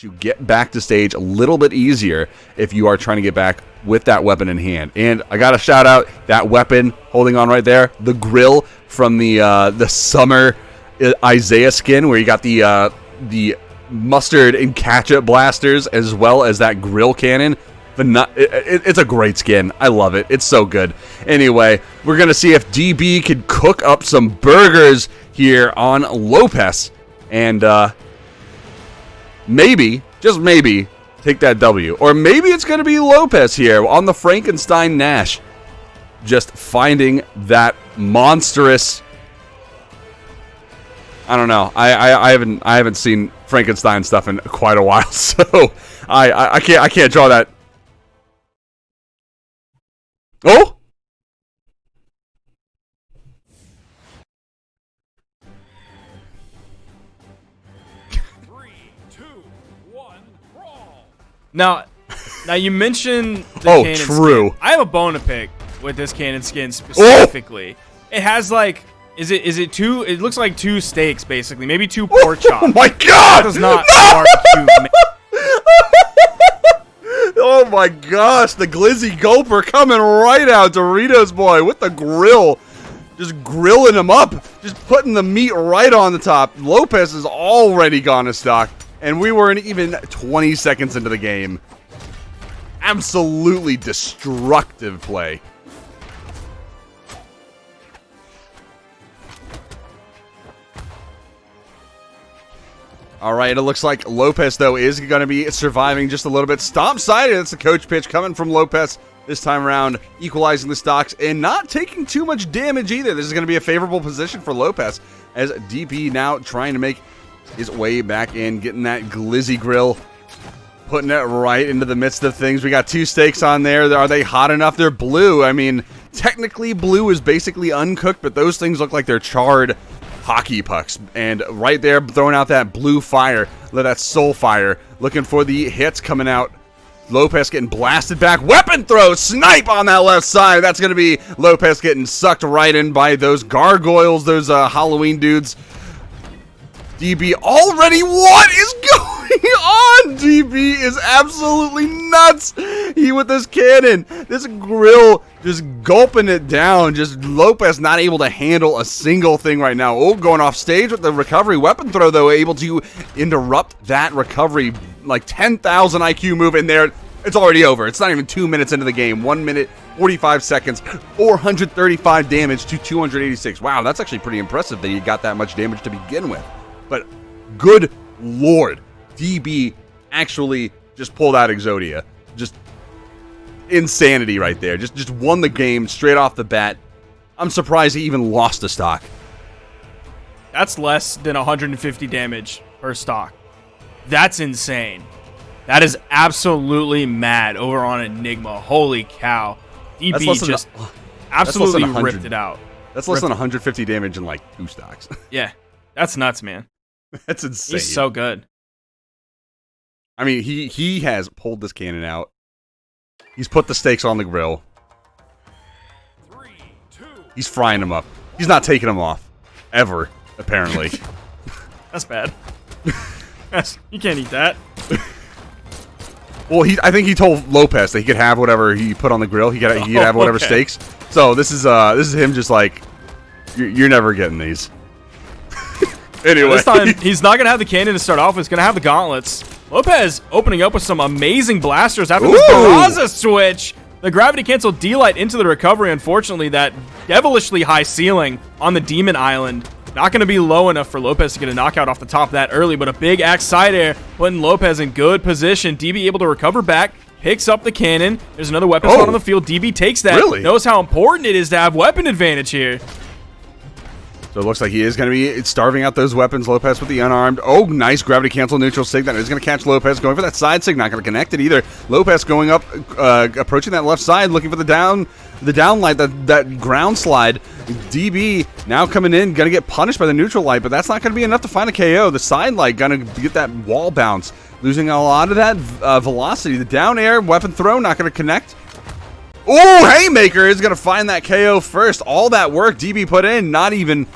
you get back to stage a little bit easier if you are trying to get back with that weapon in hand. And I got to shout out that weapon holding on right there, the grill from the summer Isaiah skin, where you got the mustard and ketchup blasters as well as that grill cannon. It's a great skin. I love it. It's so good. Anyway, we're going to see if DB can cook up some burgers here on Lopez. And maybe, just maybe, take that W. Or maybe it's going to be Lopez here on the Frankenstein Nash. Just finding that monstrous... I don't know. I haven't seen Frankenstein stuff in quite a while, so I can't draw that. Oh! Now you mentioned the cannon true. Skin. I have a bone to pick with this cannon skin specifically. Oh! It has like, is it two? It looks like two steaks basically, maybe two pork chops. Oh my god! That does not barbecue. Oh my gosh, the Glizzy Gulper coming right out, Doritos boy with the grill. Just grilling him up. Just putting the meat right on the top. Lopez is already gone to stock. And we weren't even 20 seconds into the game. Absolutely destructive play. All right, it looks like Lopez, though, is going to be surviving just a little bit. Stomp-sided, that's the coach pitch coming from Lopez this time around, equalizing the stocks and not taking too much damage either. This is going to be a favorable position for Lopez as DP now trying to make his way back in, getting that glizzy grill, putting it right into the midst of things. We got two steaks on there. Are they hot enough? They're blue. I mean, technically blue is basically uncooked, but those things look like they're charred hockey pucks. And right there, throwing out that blue fire, that soul fire, looking for the hits coming out. Lopez getting blasted back. Weapon throw, snipe on that left side. That's going to be Lopez getting sucked right in by those gargoyles, those Halloween dudes. DB already, what is going on? DB is absolutely nuts. He with this cannon, this grill, just gulping it down. Just Lopez not able to handle a single thing right now. Oh, going off stage with the recovery. Weapon throw, though, able to interrupt that recovery. Like 10,000 IQ move in there. It's already over. It's not even 2 minutes into the game. 1 minute, 45 seconds, 435 damage to 286. Wow, that's actually pretty impressive that he got that much damage to begin with. But good lord, DB actually just pulled out Exodia. Just insanity right there. Just won the game straight off the bat. I'm surprised he even lost a stock. That's less than 150 damage per stock. That's insane. That is absolutely mad over on Enigma. Holy cow. DB just absolutely ripped it out. That's less than 150 damage in like 2 stocks. Yeah, that's nuts, man. That's insane. He's so good. I mean, he has pulled this cannon out. He's put the steaks on the grill. 3, 2. He's frying them up. He's not taking them off. Ever, apparently. That's bad. You can't eat that. Well, I think he told Lopez that he could have whatever he put on the grill. He could have whatever steaks. So this is him just like, you're never getting these. Anyway, this time he's not gonna have the cannon to start off with. He's gonna have the gauntlets. Lopez opening up with some amazing blasters after this Barraza switch. The gravity cancel D-Light into the recovery. Unfortunately, that devilishly high ceiling on the Demon Island not going to be low enough for Lopez to get a knockout off the top that early, but a big axe side air putting Lopez in good position. DB able to recover back, picks up the cannon. There's another weapon spot on the field. DB takes that. Really? Knows how important it is to have weapon advantage here. So it looks like he is going to be starving out those weapons. Lopez with the unarmed. Oh, nice gravity cancel neutral sig. That is going to catch Lopez. Going for that side sig. Not going to connect it either. Lopez going up, approaching that left side, looking for the down light, that ground slide. DB now coming in, going to get punished by the neutral light, but that's not going to be enough to find a KO. The side light going to get that wall bounce, losing a lot of that velocity. The down air weapon throw not going to connect. Oh, Haymaker is going to find that KO first. All that work DB put in, not even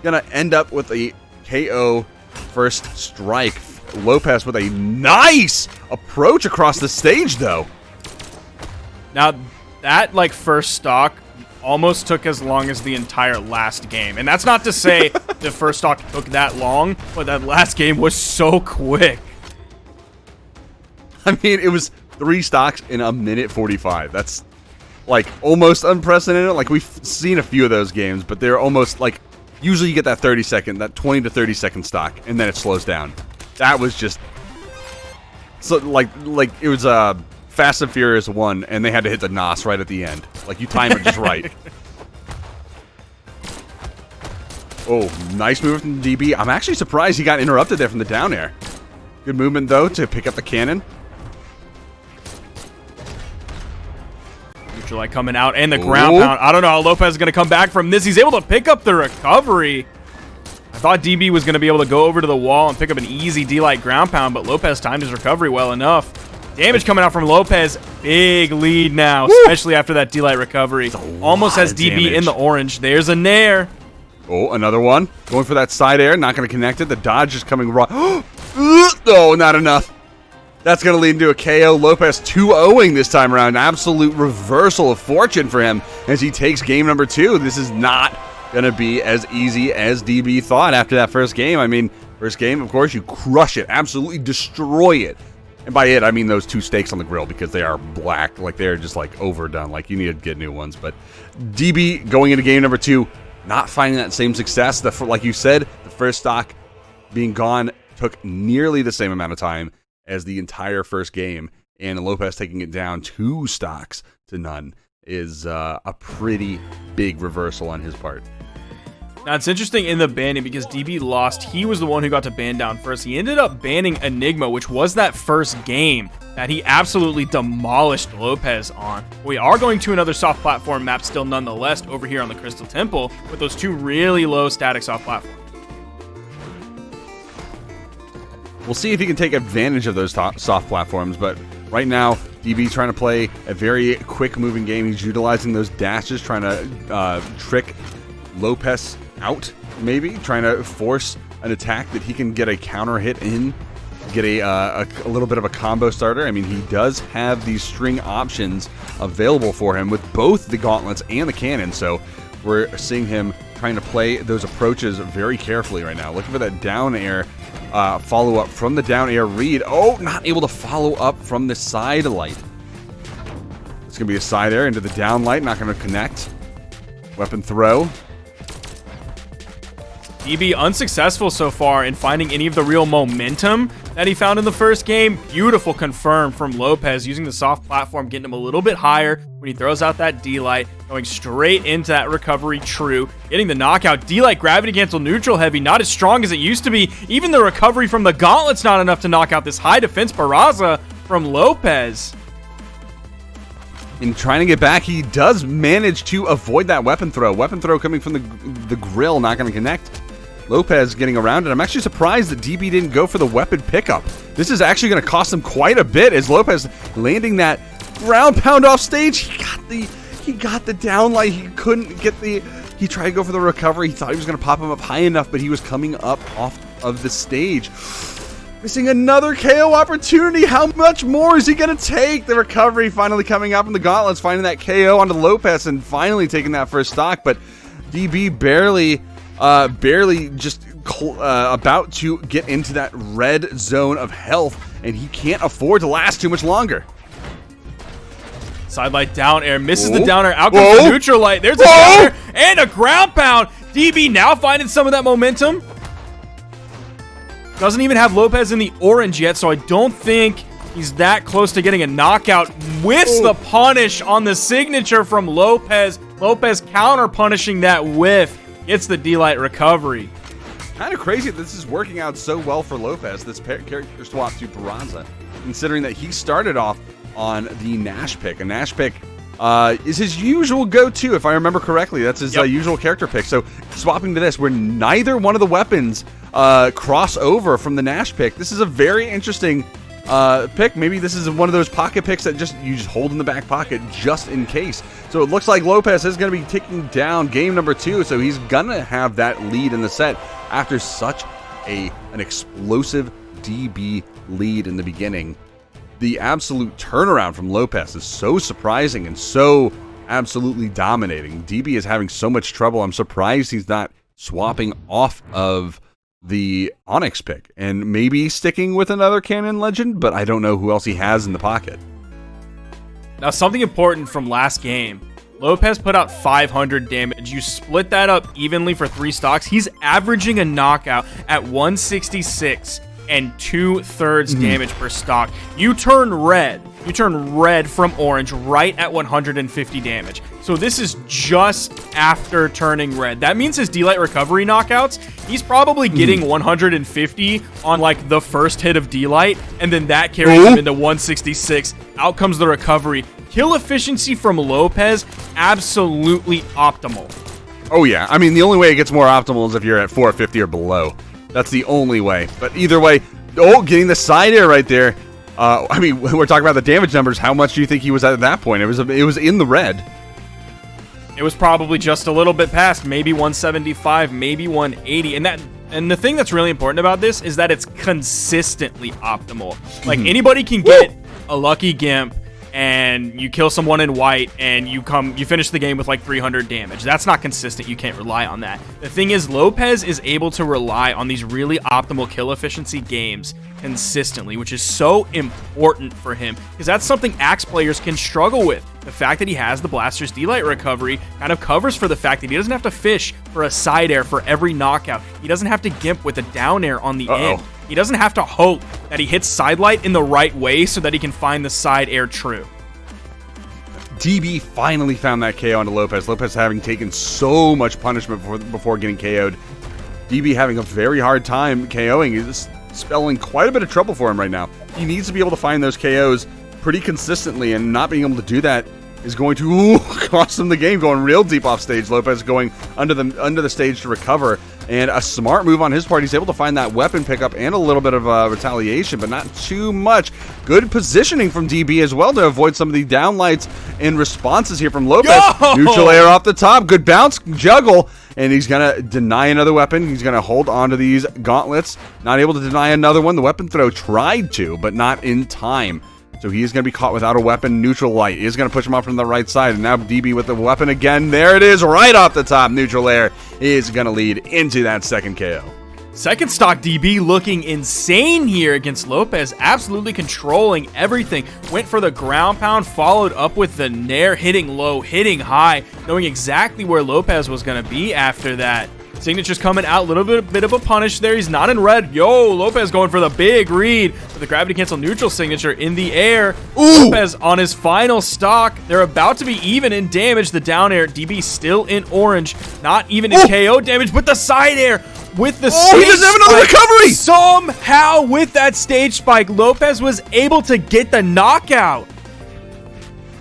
going to end up with a KO first strike. Lopez with a nice approach across the stage, though. Now, that, like, first stock almost took as long as the entire last game. And that's not to say the first stock took that long, but that last game was so quick. I mean, it was 3 stocks in a minute 45. That's, like, almost unprecedented. Like, we've seen a few of those games, but they're almost, like, usually you get that 30-second, that 20 to 30-second stock, and then it slows down. That was just... So, like it was Fast and Furious 1, and they had to hit the NOS right at the end. Like, you timed it just right. Oh, nice move from DB. I'm actually surprised he got interrupted there from the down air. Good movement, though, to pick up the cannon. Neutral light coming out, and the ground pound. I don't know how Lopez is going to come back from this. He's able to pick up the recovery. I thought DB was going to be able to go over to the wall and pick up an easy D-light ground pound, but Lopez timed his recovery well enough. Damage coming out from Lopez. Big lead now, especially after that D-light recovery. Almost has DB in the orange. There's a nair. Oh, another one. Going for that side air. Not going to connect it. The dodge is coming raw. Oh, not enough. That's going to lead into a KO. Lopez 2-0ing this time around. Absolute reversal of fortune for him as he takes game number 2. This is not going to be as easy as DB thought after that first game. I mean, first game, of course, you crush it. Absolutely destroy it. And by it, I mean those 2 steaks on the grill because they are black. Like, they're just, like, overdone. Like, you need to get new ones. But DB going into game number 2, not finding that same success. Like you said, the first stock being gone took nearly the same amount of time as the entire first game. And Lopez taking it down 2 stocks to none is a pretty big reversal on his part. Now, it's interesting in the banning because DB lost. He was the one who got to ban down first. He ended up banning Enigma, which was that first game that he absolutely demolished Lopez on. We are going to another soft platform map still nonetheless over here on the Crystal Temple with those 2 really low static soft platforms. We'll see if he can take advantage of those soft platforms, but right now, DB trying to play a very quick-moving game. He's utilizing those dashes, trying to trick Lopez out, maybe trying to force an attack that he can get a counter hit in, get a little bit of a combo starter. I mean, he does have these string options available for him with both the gauntlets and the cannon, so we're seeing him trying to play those approaches very carefully right now. Looking for that down air follow up from the down air read. Oh, not able to follow up from the side light. It's gonna be a side air into the down light, not gonna connect. Weapon throw. DB unsuccessful so far in finding any of the real momentum that he found in the first game. Beautiful confirm from Lopez using the soft platform, getting him a little bit higher when he throws out that D-Light, going straight into that recovery true, getting the knockout. D-Light gravity cancel neutral heavy, not as strong as it used to be. Even the recovery from the gauntlet's not enough to knock out this high defense Barraza from Lopez. In trying to get back, he does manage to avoid that weapon throw. Weapon throw coming from the grill, not going to connect. Lopez getting around it. I'm actually surprised that DB didn't go for the weapon pickup. This is actually going to cost him quite a bit as Lopez landing that ground pound off stage. He got the downlight. He couldn't get the... He tried to go for the recovery. He thought he was going to pop him up high enough, but he was coming up off of the stage. Missing another KO opportunity. How much more is he going to take? The recovery finally coming up in the gauntlets, finding that KO onto Lopez and finally taking that first stock, but DB barely just about to get into that red zone of health, and he can't afford to last too much longer. Sidelight down air, misses the down air, out comes the neutral light. There's a down air and a ground pound. DB now finding some of that momentum. Doesn't even have Lopez in the orange yet, so I don't think he's that close to getting a knockout. Whiffs the punish on the signature from Lopez. Lopez counter punishing that whiff. Gets the D-Light recovery. Kind of crazy that this is working out so well for Lopez, this character swap to Barraza, considering that he started off on the Nash pick. A Nash pick is his usual go-to, if I remember correctly. That's his usual character pick. So swapping to this, where neither one of the weapons cross over from the Nash pick. This is a very interesting pick. Maybe this is one of those pocket picks that you just hold in the back pocket just in case. So it looks like Lopez is going to be taking down game number 2, so he's going to have that lead in the set after such an explosive DB lead in the beginning. The absolute turnaround from Lopez is so surprising and so absolutely dominating. DB is having so much trouble. I'm surprised he's not swapping off of the Onyx pick and maybe sticking with another Cannon Legend, but I don't know who else he has in the pocket. Now, something important from last game. Lopez put out 500 damage. You split that up evenly for 3 stocks. He's averaging a knockout at 166 and 2/3 damage per stock. You turn red from orange right at 150 damage. So this is just after turning red. That means his D-Light recovery knockouts, he's probably getting 150 on like the first hit of D-Light, and then that carries him into 166. Out comes the recovery. Kill efficiency from Lopez, absolutely optimal. Oh yeah, I mean the only way it gets more optimal is if you're at 450 or below. That's the only way. But either way, getting the side air right there. I mean, when we're talking about the damage numbers, how much do you think he was at that point? It was in the red. It was probably just a little bit past, maybe 175, maybe 180. And the thing that's really important about this is that it's consistently optimal. Like anybody can get a lucky Gimp and you kill someone in white and you finish the game with like 300 damage. That's not consistent. You can't rely on that. The thing is, Lopez is able to rely on these really optimal kill efficiency games consistently, which is so important for him because that's something Axe players can struggle with. The fact that he has the Blaster's D-Light recovery kind of covers for the fact that he doesn't have to fish for a side air for every knockout. He doesn't have to Gimp with a down air on the end. He doesn't have to hope that he hits side light in the right way so that he can find the side air true. DB finally found that KO onto Lopez. Lopez having taken so much punishment before getting KO'd. DB having a very hard time KOing. Is spelling quite a bit of trouble for him right now. He needs to be able to find those KOs pretty consistently, and not being able to do that is going to cost him the game. Going real deep off stage. Lopez going under the stage to recover, and a smart move on his part. He's able to find that weapon pickup and a little bit of retaliation, but not too much. Good positioning from DB as well to avoid some of the downlights and responses here from Lopez. Neutral air off the top. Good bounce, juggle, and he's gonna deny another weapon. He's gonna hold on to these gauntlets. Not able to deny another one. The weapon throw tried to, but not in time. So he is going to be caught without a weapon. Neutral light is going to push him off from the right side. And now DB with the weapon again. There it is, right off the top. Neutral air is going to lead into that second KO. Second stock DB looking insane here against Lopez. Absolutely controlling everything. Went for the ground pound, followed up with the nair, hitting low, hitting high, knowing exactly where Lopez was going to be after that. Signature's coming out, a little bit of a punish there. He's not in red. Yo, Lopez going for the big read with the gravity cancel neutral signature in the air. Ooh. Lopez on his final stock. They're about to be even in damage. The down air, DB still in orange, not even in KO damage, but the side air with the stage he doesn't have another recovery. Somehow with that stage spike, Lopez was able to get the knockout.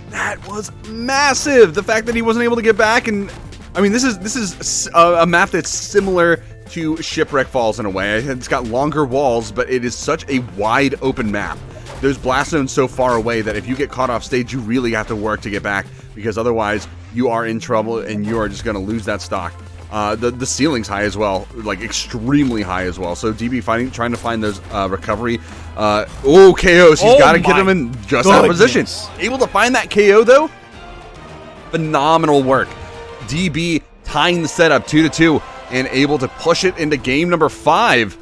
That was massive. The fact that he wasn't able to get back, and I mean, this is a map that's similar to Shipwreck Falls in a way. It's got longer walls, but it is such a wide open map. There's blast zones so far away that if you get caught off stage, you really have to work to get back, because otherwise you are in trouble and you are just going to lose that stock. The ceiling's high as well, like extremely high as well. So DB trying to find those recovery. KOs. He's got to get him in just that position. Able to find that KO though. Phenomenal work. DB tying the setup 2-2 and able to push it into game number 5.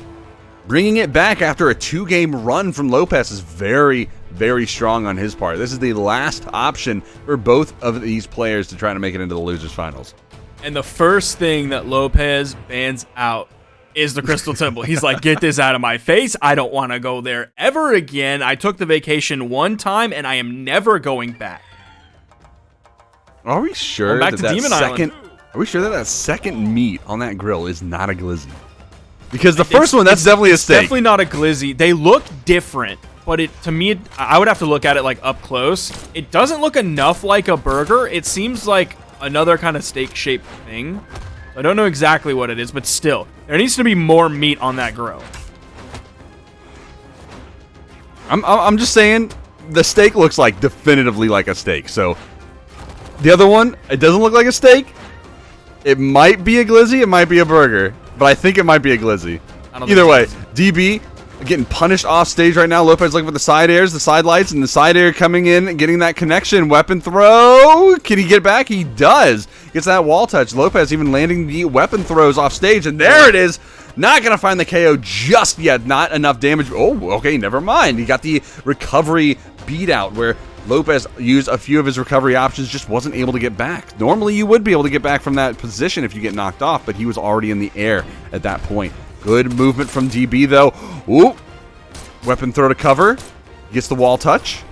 Bringing it back after a 2-game run from Lopez is very, very strong on his part. This is the last option for both of these players to try to make it into the losers finals. And the first thing that Lopez bans out is the Crystal Temple. He's like, get this out of my face. I don't want to go there ever again. I took the vacation one time and I am never going back. Are we sure back to Demon Island. Are we sure that that second meat on that grill is not a glizzy? Because the first one, that's definitely a steak. Definitely not a glizzy. They look different, but to me, I would have to look at it like up close. It doesn't look enough like a burger. It seems like another kind of steak-shaped thing. I don't know exactly what it is, but still, there needs to be more meat on that grill. I'm just saying, the steak looks like definitively like a steak. So the other one, it doesn't look like a steak. It might be a glizzy, it might be a burger, but I think it might be a glizzy. Either way, DB getting punished off stage right now. Lopez looking for the side airs, the side lights, and the side air coming in and getting that connection. Weapon throw. Can he get back? He does. Gets that wall touch. Lopez even landing the weapon throws off stage, and there it is. Not going to find the KO just yet. Not enough damage. Oh, okay, never mind. He got the recovery beat out where Lopez used a few of his recovery options, just wasn't able to get back. Normally, you would be able to get back from that position if you get knocked off, but he was already in the air at that point. Good movement from DB, though. Ooh. Weapon throw to cover. Gets the wall touch.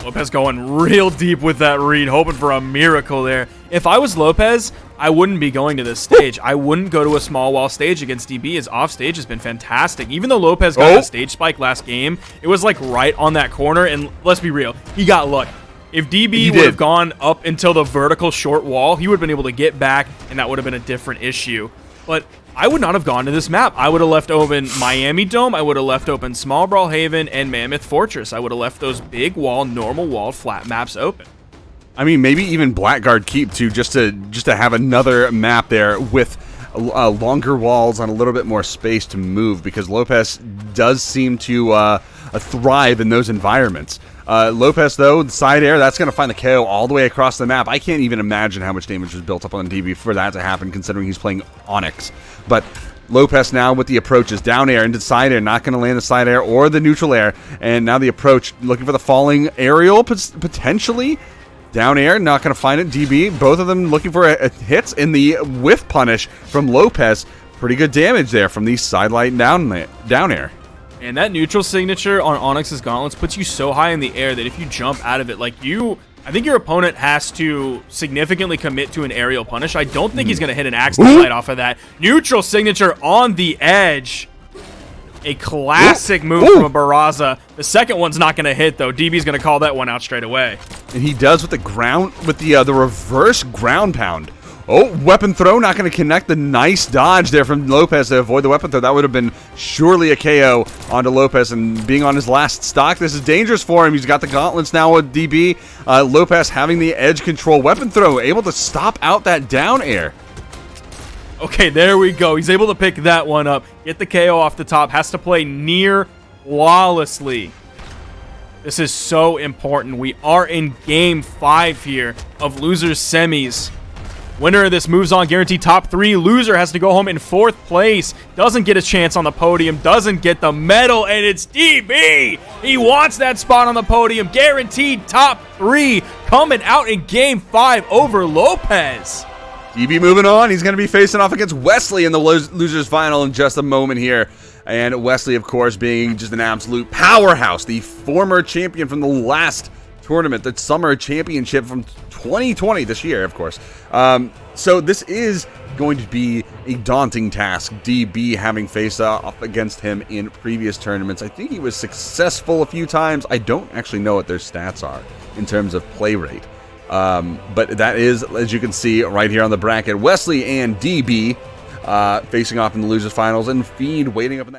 Lopez going real deep with that read, hoping for a miracle there. If I was Lopez, I wouldn't be going to this stage. I wouldn't go to a small wall stage against DB. His off stage has been fantastic. Even though Lopez got the stage spike last game, it was like right on that corner, and let's be real, he got lucky. If DB would have gone up until the vertical short wall, he would have been able to get back, and that would have been a different issue. But I would not have gone to this map. I would have left open Miami Dome. I would have left open Small Brawlhaven and Mammoth Fortress. I would have left those big wall, normal wall, flat maps open. I mean, maybe even Blackguard Keep too, just to have another map there with longer walls on a little bit more space to move, because Lopez does seem to thrive in those environments. Lopez, though, the side air, that's going to find the KO all the way across the map. I can't even imagine how much damage was built up on DB for that to happen, considering he's playing Onyx. But Lopez now with the approaches, down air into side air, not going to land the side air or the neutral air. And now the approach, looking for the falling aerial, potentially. Down air, not going to find it. DB, both of them looking for hits in the whiff punish from Lopez. Pretty good damage there from the sidelight down air. And that neutral signature on Onyx's gauntlets puts you so high in the air that if you jump out of it, I think your opponent has to significantly commit to an aerial punish. I don't think he's going to hit an axe light off of that. Neutral signature on the edge. A classic move from a Barraza. The second one's not going to hit, though. DB's going to call that one out straight away. And he does with the reverse ground pound. Oh, weapon throw, not going to connect. The nice dodge there from Lopez to avoid the weapon throw. That would have been surely a KO onto Lopez, and being on his last stock, this is dangerous for him. He's got the gauntlets now with DB. Lopez having the edge control. Weapon throw, able to stop out that down air. Okay, there we go. He's able to pick that one up. Get the KO off the top. Has to play near flawlessly. This is so important. We are in Game 5 here of Losers Semis. Winner of this moves on, guaranteed top 3. Loser has to go home in 4th place. Doesn't get a chance on the podium. Doesn't get the medal, and it's DB. He wants that spot on the podium. Guaranteed top 3 coming out in Game 5 over Lopez. DB moving on. He's going to be facing off against Wesley in the Losers Final in just a moment here. And Wesley, of course, being just an absolute powerhouse. The former champion from the last tournament, the Summer Championship from 2020, this year, of course. So this is going to be a daunting task. DB having faced off against him in previous tournaments. I think he was successful a few times. I don't actually know what their stats are in terms of play rate. But that is, as you can see right here on the bracket, Wesley and DB facing off in the Losers Finals, and Feed waiting up in the